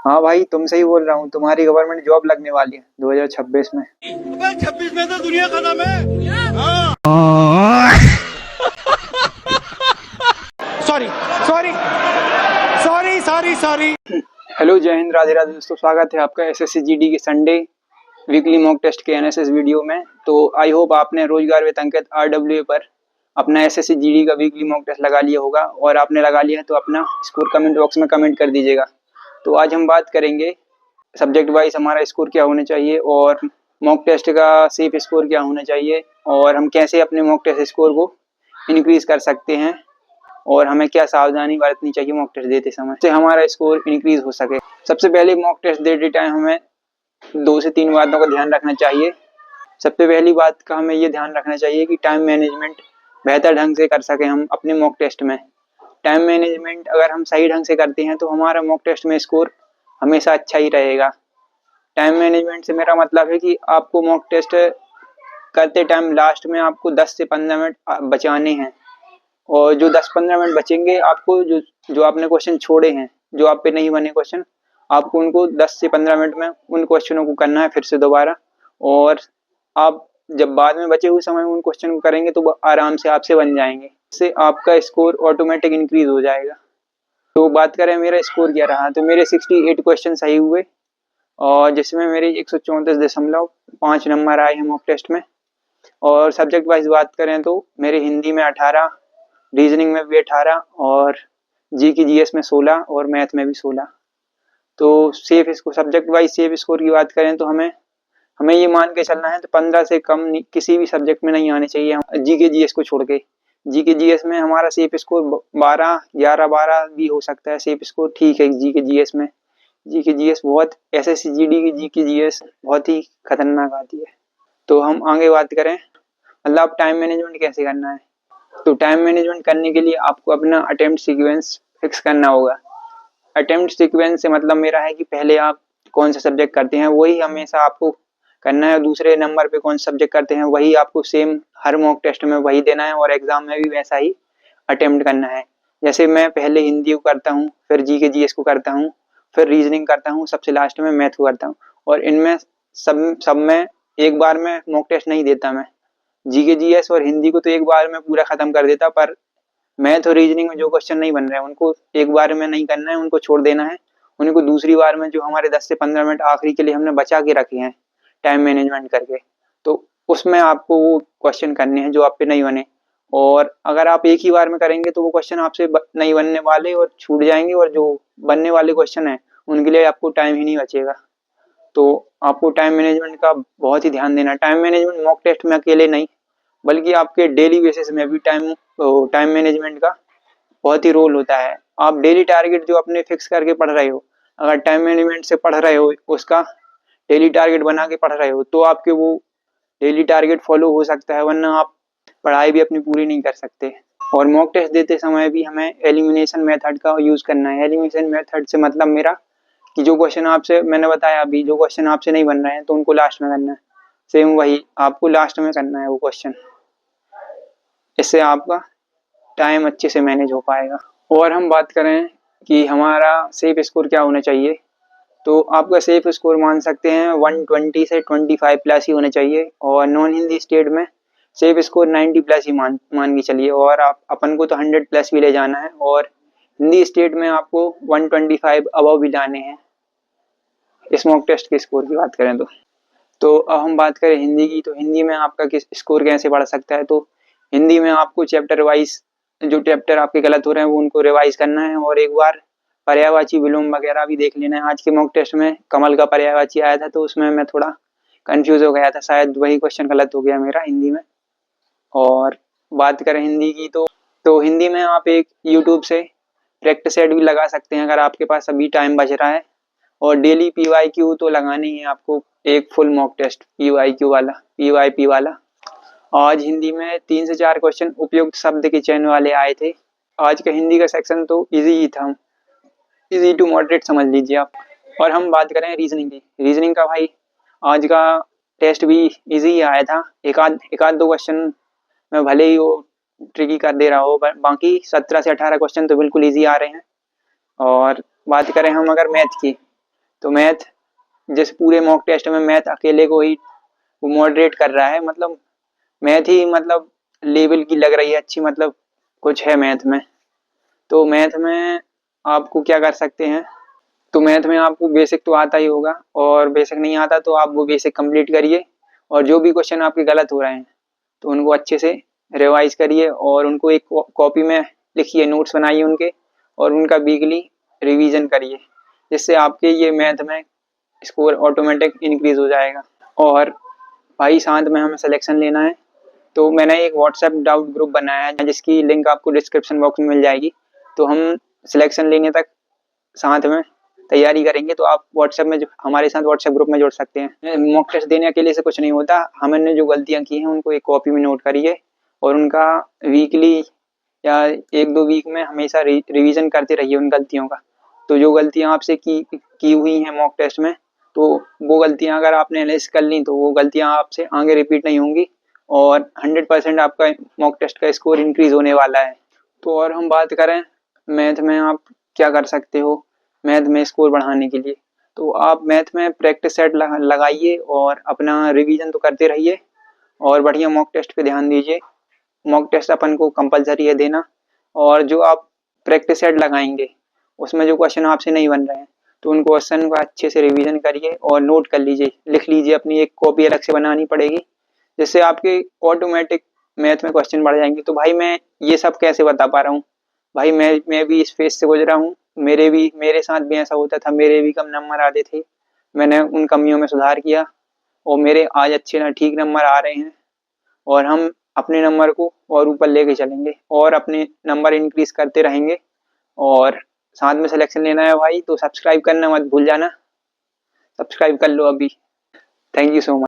हाँ भाई, तुमसे ही बोल रहा हूँ। तुम्हारी गवर्नमेंट जॉब लगने वाली है 2026 में। अबे 26 में तो दुनिया खत्म है। हाँ। Sorry sorry sorry sorry sorry. Hello, जय हिंद, राधे राधे दोस्तों। स्वागत है आपका एसएससी जीडी के संडे वीकली मॉक टेस्ट के एनएसएस वीडियो में। तो आई होप आपने रोजगार वेतन अंकित आरडब्ल्यूए पर अपना एसएससी जीडी का वीकली मॉक टेस्ट लगा लिया होगा, और आपने लगा लिया है तो अपना स्कोर कमेंट बॉक्स में कमेंट कर दीजिएगा। तो आज हम बात करेंगे सब्जेक्ट वाइज हमारा स्कोर क्या होना चाहिए, और मॉक टेस्ट का सेफ स्कोर क्या होना चाहिए, और हम कैसे अपने मॉक टेस्ट स्कोर को इंक्रीज कर सकते हैं, और हमें क्या सावधानी बरतनी चाहिए मॉक टेस्ट देते समय से हमारा स्कोर इंक्रीज हो सके। सबसे पहले मॉक टेस्ट देते टाइम हमें 2 से 3 बातों का ध्यान रखना चाहिए। सबसे पहली बात का हमें ये ध्यान रखना चाहिए कि टाइम मैनेजमेंट बेहतर ढंग से कर सकें हम अपने मॉक टेस्ट में। टाइम मैनेजमेंट अगर हम सही ढंग से करते हैं तो हमारा मॉक टेस्ट में स्कोर हमेशा अच्छा ही रहेगा। टाइम मैनेजमेंट से मेरा मतलब है कि आपको मॉक टेस्ट करते टाइम लास्ट में आपको 10 से 15 मिनट बचाने हैं, और जो 10-15 मिनट बचेंगे आपको जो जो आपने क्वेश्चन छोड़े हैं, जो आप पे नहीं बने क्वेश्चन, आपको उनको 10 से 15 मिनट में उन क्वेश्चनों को करना है फिर से दोबारा। और आप जब बाद में बचे हुए समय में उन क्वेश्चन को करेंगे तो वो आराम से आपसे बन जाएंगे। इससे आपका स्कोर ऑटोमेटिक इंक्रीज हो जाएगा। तो बात करें मेरा स्कोर क्या रहा, तो मेरे 68 क्वेश्चन सही हुए, और जिसमें मेरे 134.5 नंबर आए हैं मॉक टेस्ट में। और सब्जेक्ट वाइज बात करें तो मेरे हिंदी में 18, रीजनिंग में भी 18, और जी की जीएस में 16, और मैथ में भी 16। तो सेफ इसको सब्जेक्ट वाइज सेफ स्कोर की बात करें तो हमें हमें ये मान के चलना है तो 15 से कम किसी भी सब्जेक्ट में नहीं आने चाहिए, जी के जीएस को छोड़ के। जी के जीएस में हमारा सेफ स्कोर 12, 11, 12 भी हो सकता है। सेफ स्कोर ठीक है जी के जीएस में। जी के जीएस बहुत एसएससी जीडी की जी के जीएस बहुत ही खतरनाक आती है। तो हम आगे बात करें मतलब टाइम मैनेजमेंट कैसे करना है। तो टाइम मैनेजमेंट करने के लिए आपको अपना अटेम्प्ट सीक्वेंस फिक्स करना होगा। अटेम्प्ट सीक्वेंस से मतलब मेरा है कि पहले आप कौन सा सब्जेक्ट करते हैं वही हमेशा आपको करना है, दूसरे नंबर पे कौन सा सब्जेक्ट करते हैं वही आपको सेम हर मॉक टेस्ट में वही देना है, और एग्जाम में भी वैसा ही अटेम्प्ट करना है। जैसे मैं पहले हिंदी को करता हूँ, फिर जी के जीएस को करता हूँ, फिर रीजनिंग करता हूँ, सबसे लास्ट में मैथ को करता हूँ। और इनमें सब में एक बार में मॉक टेस्ट नहीं देता। मैं जी के जीएस और हिंदी को तो एक बार में पूरा खत्म कर देता, पर मैथ और रीजनिंग में जो क्वेश्चन नहीं बन रहे हैं उनको एक बार में नहीं करना है, उनको छोड़ देना है। उनको दूसरी बार में जो हमारे 10 से 15 मिनट आखिरी के लिए हमने बचा के रखे हैं टाइम मैनेजमेंट करके, तो उसमें आपको वो क्वेश्चन करने हैं जो आप पे नहीं बने। और अगर आप एक ही बार में करेंगे तो वो क्वेश्चन आपसे नहीं बनने वाले और छूट जाएंगे, और जो बनने वाले क्वेश्चन हैं उनके लिए आपको टाइम ही नहीं बचेगा। तो आपको टाइम मैनेजमेंट का बहुत ही ध्यान देना है। टाइम मैनेजमेंट मॉक टेस्ट में अकेले नहीं, बल्कि आपके डेली बेसिस में भी टाइम मैनेजमेंट का बहुत ही रोल होता है। आप डेली टारगेट जो अपने फिक्स करके पढ़ रहे हो, अगर टाइम मैनेजमेंट से पढ़ रहे हो, उसका डेली टारगेट बना के पढ़ रहे हो, तो आपके वो डेली टारगेट फॉलो हो सकता है, वरना आप पढ़ाई भी अपनी पूरी नहीं कर सकते। और मॉक टेस्ट देते समय भी हमें एलिमिनेशन मेथड का यूज करना है। एलिमिनेशन मेथड से मतलब मेरा कि जो क्वेश्चन आपसे मैंने बताया अभी, जो क्वेश्चन आपसे नहीं बन रहे हैं तो उनको लास्ट में करना है। सेम वही आपको लास्ट में करना है वो क्वेश्चन। इससे आपका टाइम अच्छे से मैनेज हो पाएगा। और हम बात करें कि हमारा सेफ स्कोर क्या होना चाहिए, तो आपका सेफ स्कोर मान सकते हैं 120 से 25 प्लस ही होना चाहिए। और नॉन हिंदी स्टेट में सेफ स्कोर 90 प्लस ही मान के चलिए, और आप अपन को तो 100 प्लस भी ले जाना है, और हिंदी स्टेट में आपको 125 अबव भी लाने हैं इस मॉक टेस्ट के स्कोर की बात करें तो अब हम बात करें हिंदी की, तो हिंदी में आपका किस स्कोर कैसे बढ़ सकता है। तो हिंदी में आपको चैप्टर वाइज जो चैप्टर आपके गलत हो रहे हैं वो उनको रिवाइज करना है, और एक बार पर्यायवाची विलोम वगैरह भी देख लेना है। आज के मॉक टेस्ट में कमल का पर्यायवाची आया था, तो उसमें मैं थोड़ा कंफ्यूज हो गया था, शायद वही क्वेश्चन गलत हो गया मेरा हिंदी में। और बात करें हिंदी की तो हिंदी में आप एक यूट्यूब से प्रैक्टिस सेट भी लगा सकते हैं अगर आपके पास अभी टाइम बच रहा है। और डेली पीवाईक्यू तो लगानी है आपको, एक फुल मॉक टेस्ट पीवाईक्यू वाला, पीवाईपी वाला। आज हिंदी में 3 से 4 क्वेश्चन उपयुक्त शब्द के चयन वाले आए थे। आज का हिंदी का सेक्शन तो इजी ही था, इजी टू मॉडरेट समझ लीजिए आप। और हम बात करें रीजनिंग की, रीजनिंग का भाई आज का टेस्ट भी इजी ही आया था। एक आध दो क्वेश्चन में भले ही वो ट्रिकी कर दे रहा हो, बाकी 17 से 18 क्वेश्चन तो बिल्कुल इजी आ रहे हैं। और बात करें हम अगर मैथ की, तो मैथ जिस पूरे मॉक टेस्ट में मैथ अकेले को ही वो मॉडरेट कर रहा है, मतलब मैथ ही मतलब लेवल की लग रही है अच्छी, मतलब कुछ है मैथ में। तो मैथ में आपको क्या कर सकते हैं, तो मैथ में आपको बेसिक तो आता ही होगा, और बेसिक नहीं आता तो आप वो बेसिक कंप्लीट करिए, और जो भी क्वेश्चन आपके गलत हो रहे हैं तो उनको अच्छे से रिवाइज करिए और उनको एक कॉपी में लिखिए, नोट्स बनाइए उनके, और उनका वीकली रिवीजन करिए, जिससे आपके ये मैथ में स्कोर ऑटोमेटिक इंक्रीज हो जाएगा। और भाई साथ में हमें सिलेक्शन लेना है, तो मैंने एक व्हाट्सएप डाउट ग्रुप बनाया है जिसकी लिंक आपको डिस्क्रिप्शन बॉक्स में मिल जाएगी। तो हम सिलेक्शन लेने तक साथ में तैयारी करेंगे, तो आप व्हाट्सएप में हमारे साथ व्हाट्सएप ग्रुप में जुड़ सकते हैं। मॉक टेस्ट देने अकेले से कुछ नहीं होता, हमने जो गलतियां की हैं उनको एक कॉपी में नोट करिए और उनका वीकली या 1-2 वीक में हमेशा रिवीजन करते रहिए उन गलतियों का। तो जो गलतियां आपसे की हुई हैं मॉक टेस्ट में, तो वो गलतियां अगर आपने एनालाइज कर ली तो वो गलतियां आपसे आगे रिपीट नहीं होंगी, और 100% आपका मॉक टेस्ट का स्कोर इंक्रीज होने वाला है। तो और हम बात करें मैथ में आप क्या कर सकते हो मैथ में स्कोर बढ़ाने के लिए, तो आप मैथ में प्रैक्टिस सेट लगाइए और अपना रिवीजन तो करते रहिए, और बढ़िया मॉक टेस्ट पे ध्यान दीजिए। मॉक टेस्ट अपन को कंपलसरी है देना, और जो आप प्रैक्टिस सेट लगाएंगे उसमें जो क्वेश्चन आपसे नहीं बन रहे हैं तो उन क्वेश्चन को अच्छे से रिवीजन करिए और नोट कर लीजिए, लिख लीजिए, अपनी एक कॉपी अलग से बनानी पड़ेगी, जिससे आपके ऑटोमेटिक मैथ में क्वेश्चन बढ़ जाएंगे। तो भाई मैं ये सब कैसे बता पा रहा हूँ, भाई मैं भी इस फेज से गुजरा हूँ, मेरे साथ भी ऐसा होता था, मेरे भी कम नंबर आते थे, मैंने उन कमियों में सुधार किया और मेरे आज अच्छे ठीक नंबर आ रहे हैं, और हम अपने नंबर को और ऊपर लेके चलेंगे और अपने नंबर इंक्रीज करते रहेंगे। और साथ में सिलेक्शन लेना है भाई, तो सब्सक्राइब करना मत भूल जाना, सब्सक्राइब कर लो अभी। Thank you so much.